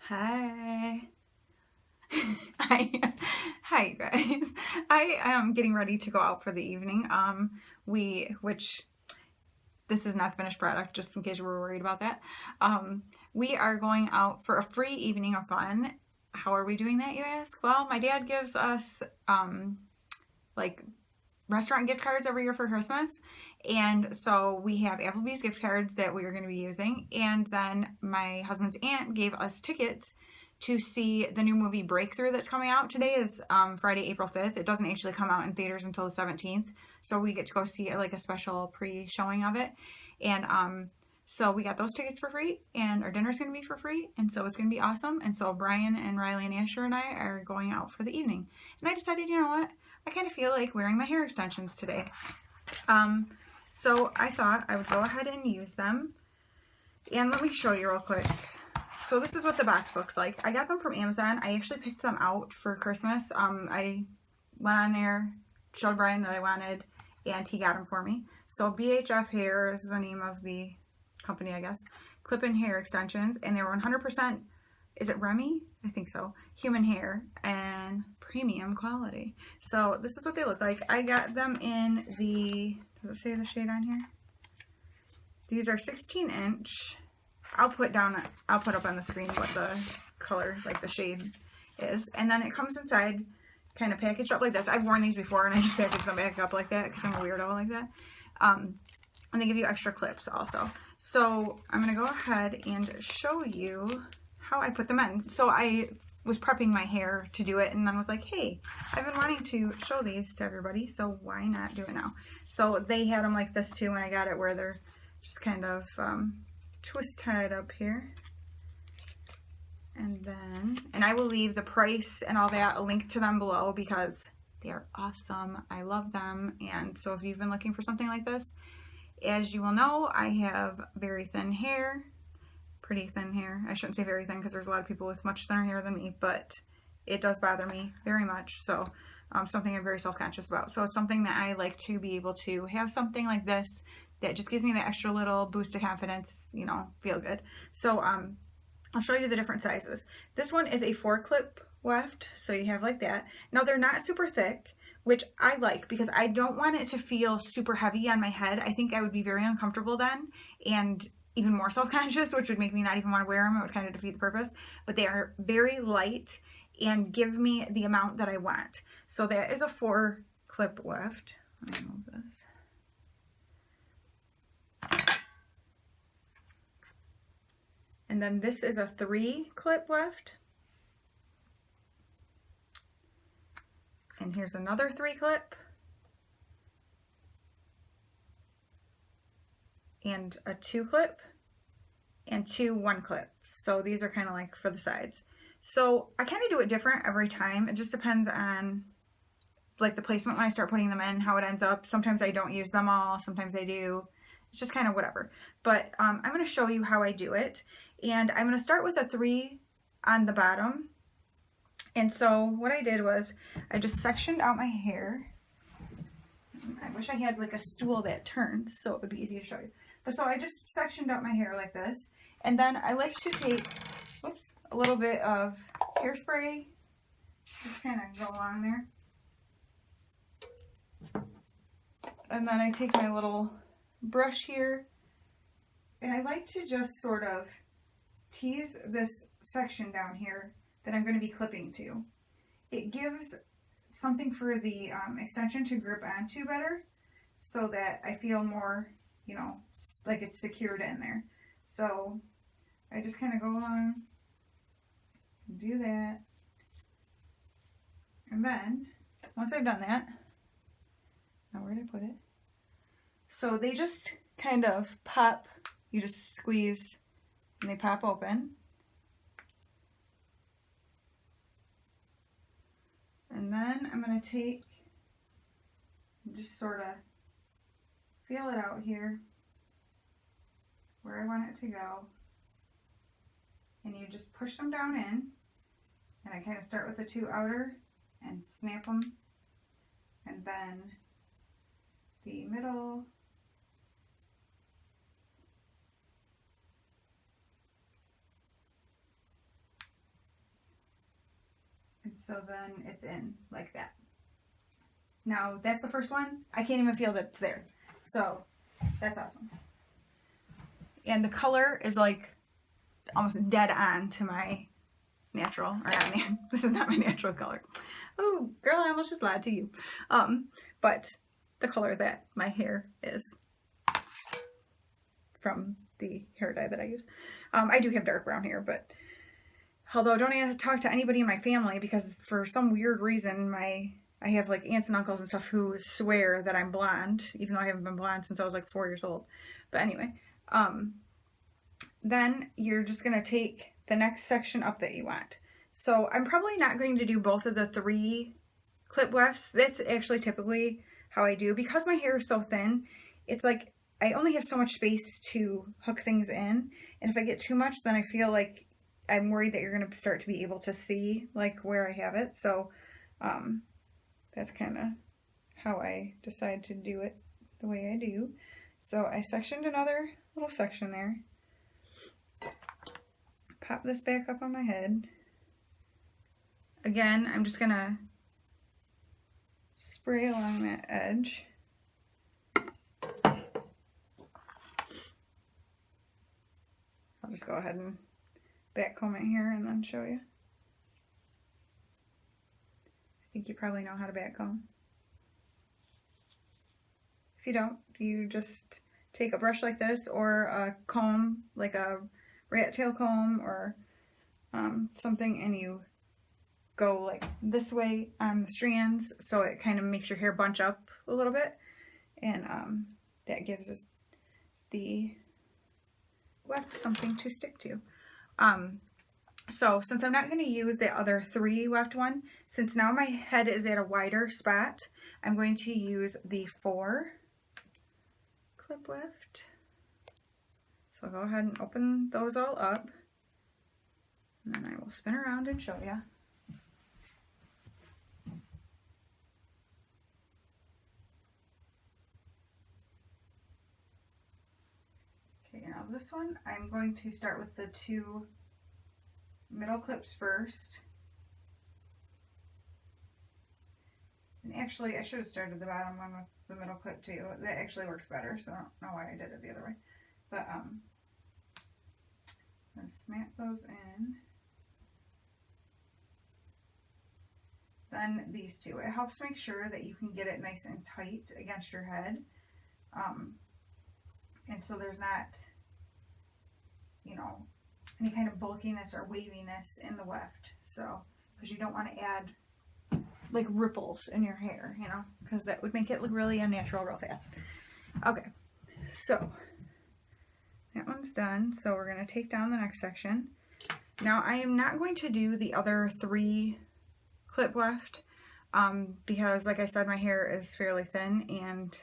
Hi. Hi. Hi, you guys. I am getting ready to go out for the evening. Which this is not finished product, just in case you were worried about that. We are going out for a free evening of fun. How are we doing that, you ask? Well, my dad gives us like restaurant gift cards every year for Christmas. And so we have Applebee's gift cards that we are going to be using. And then my husband's aunt gave us tickets to see the new movie Breakthrough that's coming out. Today is Friday, April 5th. It doesn't actually come out in theaters until the 17th. So we get to go see like a special pre-showing of it. And so we got those tickets for free, and our dinner's going to be for free, and so it's going to be awesome. And so Brian and Riley and Asher and I are going out for the evening. And I decided, you know what? I kind of feel like wearing my hair extensions today. So I thought I would go ahead and use them. And let me show you real quick. So this is what the box looks like. I got them from Amazon. I actually picked them out for Christmas. I went on there, showed Brian that I wanted, and he got them for me. So BHF Hair is the name of the company, I guess. Clip-in hair extensions, and they were 100%, is it Remy? I think so. Human hair and premium quality. So this is what they look like. I got them in the, does it say the shade on here? These are 16 inch. I'll put up on the screen what the color, like the shade is. And then it comes inside kind of packaged up like this. I've worn these before and I just package them back up like that because I'm a weirdo like that. And they give you extra clips also. So I'm going to go ahead and show you how I put them in. So I was prepping my hair to do it, and then was like, hey, I've been wanting to show these to everybody, so why not do it now? So they had them like this too when I got it, where they're just kind of twist tied up here. And I will leave the price and all that, a link to them below, because they are awesome. I love them. And so if you've been looking for something like this, as you will know, I have very thin hair, pretty thin hair. I shouldn't say very thin because there's a lot of people with much thinner hair than me, but it does bother me very much. So something I'm very self-conscious about. So it's something that I like to be able to have something like this that just gives me the extra little boost of confidence, you know, feel good. So I'll show you the different sizes. This one is a 4-clip weft, so you have like that. Now they're not super thick, which I like because I don't want it to feel super heavy on my head. I think I would be very uncomfortable then and even more self-conscious, which would make me not even want to wear them. It would kind of defeat the purpose. But they are very light and give me the amount that I want. So that is a 4-clip weft. Let me move this. And then this is a 3-clip weft. And here's another 3-clip. And a 2-clip. And 2 1-clips. So these are kind of like for the sides. So I kind of do it different every time. It just depends on like the placement when I start putting them in, how it ends up. Sometimes I don't use them all. Sometimes I do. It's just kind of whatever. But I'm going to show you how I do it. And I'm going to start with a 3 on the bottom. And so what I did was I just sectioned out my hair. I wish I had like a stool that turns so it would be easy to show you. But so I just sectioned out my hair like this. And then I like to take, whoops, a little bit of hairspray. Just kind of go along there. And then I take my little brush here. And I like to just sort of tease this section down here that I'm going to be clipping to. It gives something for the extension to grip onto better so that I feel more, you know, like it's secured in there. So I just kind of go along and do that. And then once I've done that, now where did I put it? So they just kind of pop, you just squeeze and they pop open. And then I'm going to take and just sort of feel it out here where I want it to go. And you just push them down in. And I kind of start with the 2 outer and snap them. And then the middle. so then it's in like that. Now that's the first one. I can't even feel that it's there. So that's awesome. And the color is like almost dead on to my natural, or not, this is not my natural color. Oh, girl, I almost just lied to you. But the color that my hair is from the hair dye that I use. I do have dark brown hair, but although I don't have to talk to anybody in my family because for some weird reason I have like aunts and uncles and stuff who swear that I'm blonde, even though I haven't been blonde since I was like 4 years old. But anyway, then you're just going to take the next section up that you want. So I'm probably not going to do both of the 3 clip wefts. That's actually typically how I do. Because my hair is so thin, it's like I only have so much space to hook things in. And if I get too much, then I feel like I'm worried that you're going to start to be able to see like where I have it. So that's kind of how I decide to do it the way I do. So I sectioned another little section there. Pop this back up on my head. Again, I'm just gonna spray along that edge. I'll just go ahead and back comb it here and then show you. I think you probably know how to back comb. If you don't, you just take a brush like this or a comb, like a rat tail comb or something, and you go like this way on the strands so it kind of makes your hair bunch up a little bit, and that gives us the weft something to stick to. So since I'm not going to use the other 3 weft one, since now my head is at a wider spot, I'm going to use the 4 clip weft. So I'll go ahead and open those all up, and then I will spin around and show you. Okay, now this one, I'm going to start with the 2 middle clips first. And actually, I should have started the bottom one with the middle clip too. That actually works better, so I don't know why I did it the other way. But I'm going to snap those in. Then these 2. It helps make sure that you can get it nice and tight against your head. And so there's not, you know, any kind of bulkiness or waviness in the weft. So, because you don't want to add like ripples in your hair, you know, because that would make it look really unnatural real fast. Okay, so that one's done. So we're going to take down the next section. Now I am not going to do the other 3 clip weft because like I said, my hair is fairly thin, and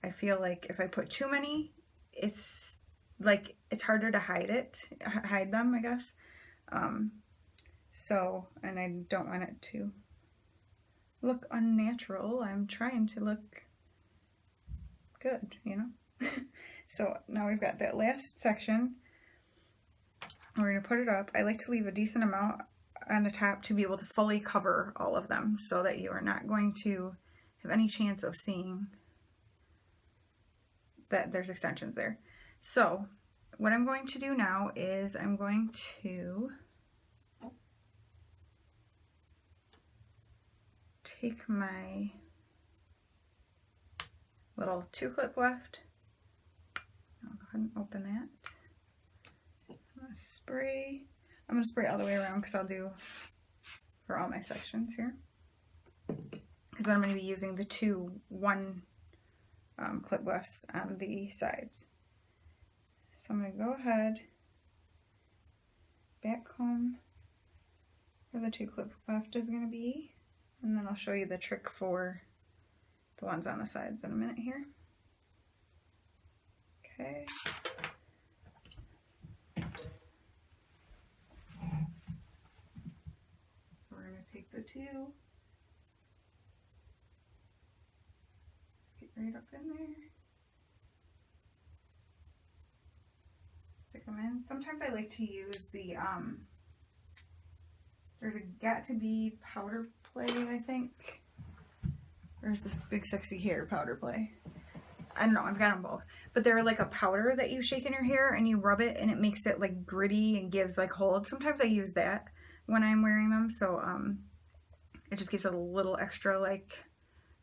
I feel like if I put too many, it's like it's harder to hide them, I guess. So, and I don't want it to look unnatural. I'm trying to look good, you know. So now we've got that last section. We're going to put it up. I like to leave a decent amount on the top to be able to fully cover all of them so that you are not going to have any chance of seeing that there's extensions there. So what I'm going to do now is I'm going to take my little 2 clip weft. I'll go ahead and open that. I'm going to spray. I'm going to spray all the way around because I'll do for all my sections here. Because then I'm going to be using the 2 1 clip wefts on the sides. So I'm going to go ahead, back comb where the 2 clip weft is going to be, and then I'll show you the trick for the ones on the sides in a minute here. Okay. So we're going to take the 2, just get right up in there. Stick them in. Sometimes I like to use the There's a Got2b powder play, I think. There's this Big Sexy Hair powder play. I don't know, I've got them both. But they're like a powder that you shake in your hair and you rub it and it makes it like gritty and gives like hold. Sometimes I use that when I'm wearing them, so it just gives it a little extra like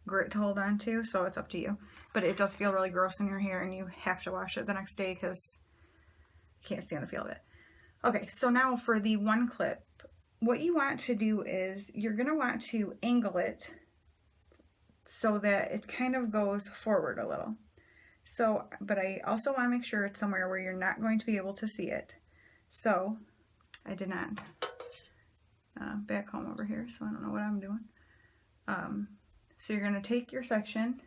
grit to hold on to, so it's up to you. But it does feel really gross in your hair and you have to wash it the next day because you can't stand the feel of it. Okay, so now for the one clip, what you want to do is you're going to want to angle it so that it kind of goes forward a little. So, but I also want to make sure it's somewhere where you're not going to be able to see it. So, I did not back home over here, so I don't know what I'm doing. So you're going to take your section,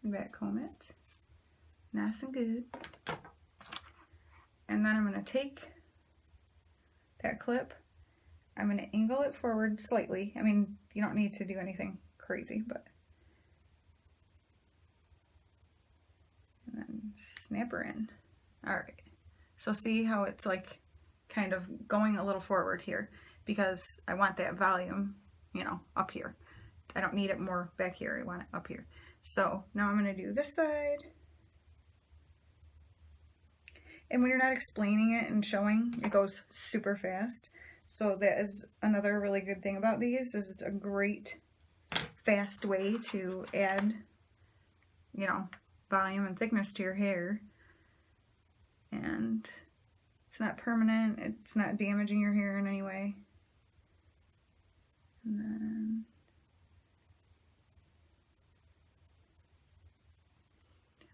back comb it, nice and good. And then I'm going to take that clip, I'm going to angle it forward slightly. I mean, you don't need to do anything crazy, but. And then snap her in. Alright. So see how it's like kind of going a little forward here because I want that volume, you know, up here. I don't need it more back here. I want it up here. So now I'm going to do this side. And when you're not explaining it and showing, it goes super fast. So that is another really good thing about these, is it's a great fast way to add, you know, volume and thickness to your hair. And it's not permanent, it's not damaging your hair in any way. And then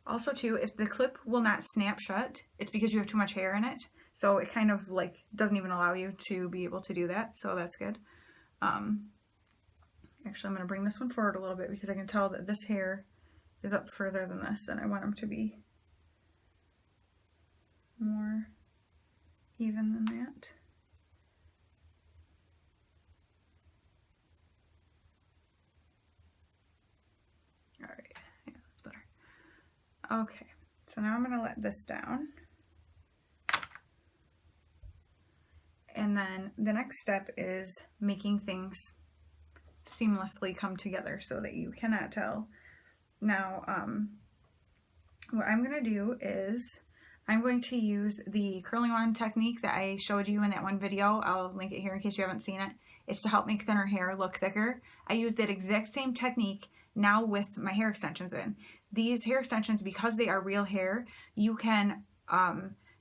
also too, if the clip will not snap shut, it's because you have too much hair in it. So it kind of like doesn't even allow you to be able to do that. So that's good. Actually, I'm going to bring this one forward a little bit because I can tell that this hair is up further than this, and I want them to be more even than that. All right, yeah, that's better. Okay, so now I'm going to let this down. And then the next step is making things seamlessly come together so that you cannot tell. Now, what I'm going to do is I'm going to use the curling wand technique that I showed you in that one video. I'll link it here in case you haven't seen it. It's to help make thinner hair look thicker. I use that exact same technique now with my hair extensions in. These hair extensions, because they are real hair, you can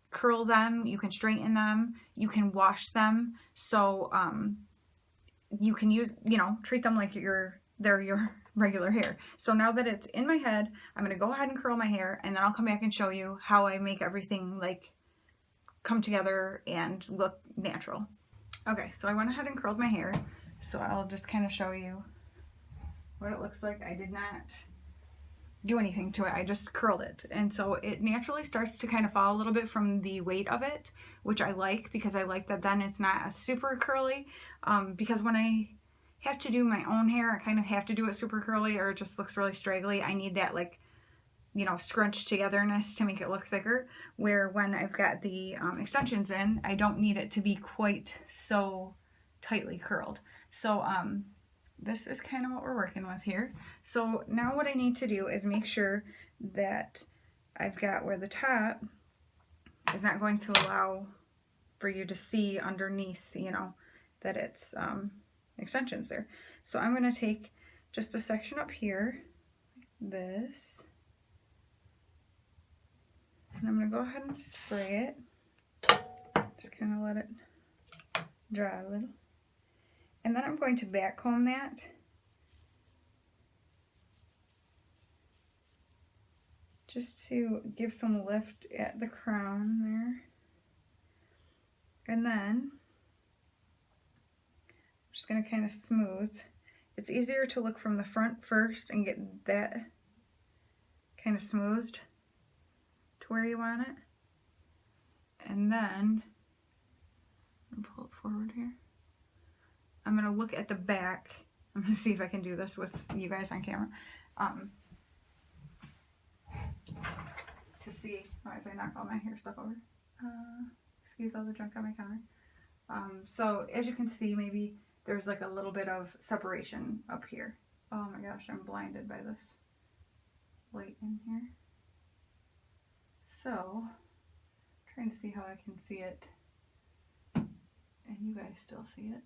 curl them, you can straighten them, you can wash them. So you can use, you know, treat them like they're your regular hair. So now that it's in my head, I'm going to go ahead and curl my hair, and then I'll come back and show you how I make everything like come together and look natural. Okay, so I went ahead and curled my hair. So I'll just kind of show you what it looks like. I did not do anything to it, I just curled it, and so it naturally starts to kind of fall a little bit from the weight of it, which I like because I like that then it's not a super curly, because when I have to do my own hair, I kind of have to do it super curly or it just looks really straggly. I need that, like, you know, scrunched togetherness to make it look thicker, where when I've got the extensions in, I don't need it to be quite so tightly curled. So this is kind of what we're working with here. So now what I need to do is make sure that I've got where the top is not going to allow for you to see underneath, you know, that it's extensions there. So I'm going to take just a section up here, like this, and I'm going to go ahead and spray it. Just kind of let it dry a little. And then I'm going to back comb that. Just to give some lift at the crown there. And then I'm just going to kind of smooth. It's easier to look from the front first and get that kind of smoothed to where you want it. And then I'm going to pull it forward here. I'm going to look at the back. I'm going to see if I can do this with you guys on camera. To see, as I knock all my hair stuff over. Excuse all the junk on my counter. So as you can see, maybe there's like a little bit of separation up here. Oh my gosh, I'm blinded by this light in here. So, trying to see how I can see it, and you guys still see it.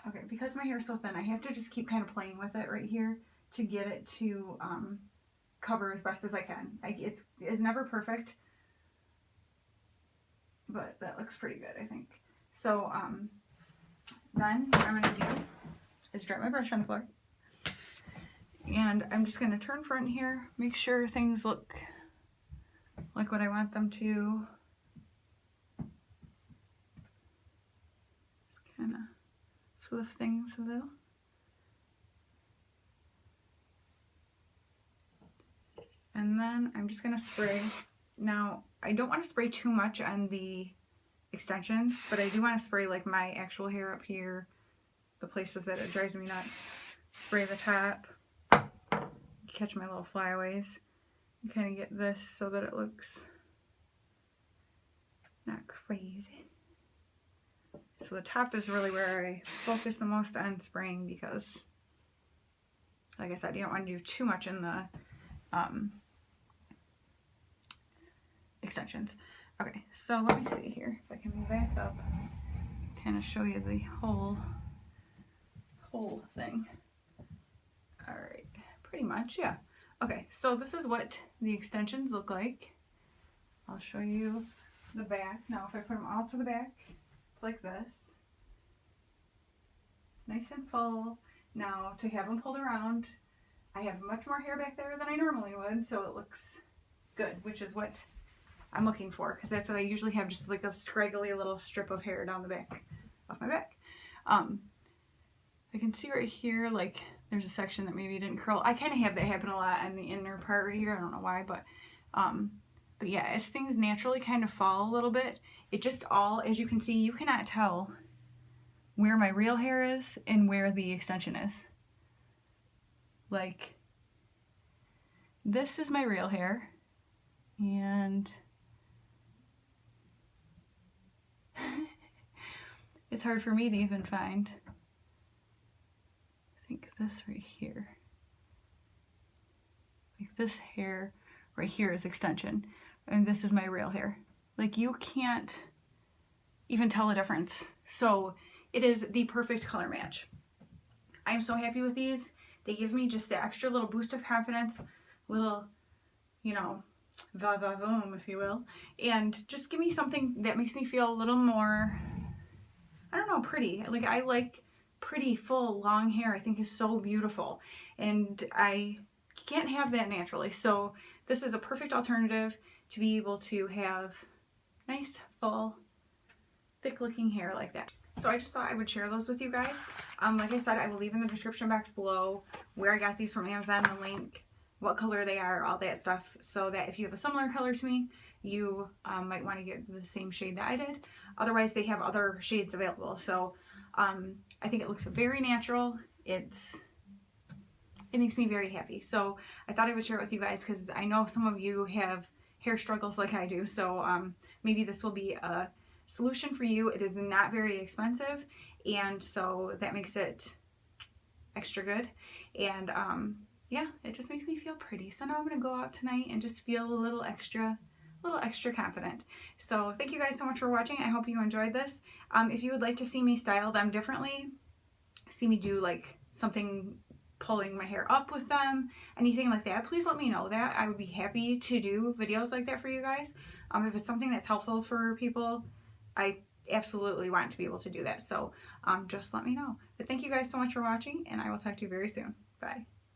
Okay, because my hair is so thin, I have to just keep kind of playing with it right here to get it to cover as best as I can. It's never perfect, but that looks pretty good, I think. So then what I'm going to do is drop my brush on the floor. And I'm just going to turn front here, make sure things look like what I want them to. Just kind of lift things a little. And then I'm just going to spray. Now, I don't want to spray too much on the extensions, but I do want to spray like my actual hair up here, the places that it drives me nuts. Spray the top, catch my little flyaways, and kind of get this so that it looks not crazy. So the top is really where I focus the most on spraying because, like I said, you don't want to do too much in the extensions. Okay, so let me see here if I can back up, kind of show you the whole thing. All right, pretty much, yeah. Okay, so this is what the extensions look like. I'll show you the back. Now, if I put them all to the back, it's like this. Nice and full. Now, to have them pulled around, I have much more hair back there than I normally would, so it looks good, which is what I'm looking for, because that's what I usually have, just like a scraggly little strip of hair down the back of my back. I can see right here, like, there's a section that maybe didn't curl. I kind of have that happen a lot on the inner part right here. I don't know why, but yeah, as things naturally kind of fall a little bit, it just all, as you can see, you cannot tell where my real hair is and where the extension is. Like, this is my real hair, and it's hard for me to even find. I think this right here. Like, this hair right here is extension, and this is my real hair. Like, you can't even tell the difference. So it is the perfect color match. I'm so happy with these. They give me just the extra little boost of confidence, little, you know, va-va-voom, if you will, and just give me something that makes me feel a little more, I don't know, pretty. Like, I like pretty, full, long hair. I think is so beautiful, and I can't have that naturally. So this is a perfect alternative to be able to have nice, full, thick-looking hair like that. So I just thought I would share those with you guys. Like I said, I will leave in the description box below where I got these from Amazon, the link, what color they are, all that stuff, so that if you have a similar color to me, you might want to get the same shade that I did. Otherwise, they have other shades available. So I think it looks very natural. It makes me very happy. So I thought I would share it with you guys because I know some of you have hair struggles like I do. So maybe this will be a solution for you. It is not very expensive, and so that makes it extra good. And yeah, it just makes me feel pretty. So now I'm gonna go out tonight and just feel a little extra confident. So thank you guys so much for watching. I hope you enjoyed this. If you would like to see me style them differently, see me do like something pulling my hair up with them, anything like that, please let me know that. I would be happy to do videos like that for you guys. If it's something that's helpful for people, I absolutely want to be able to do that. So just let me know. But thank you guys so much for watching, and I will talk to you very soon. Bye.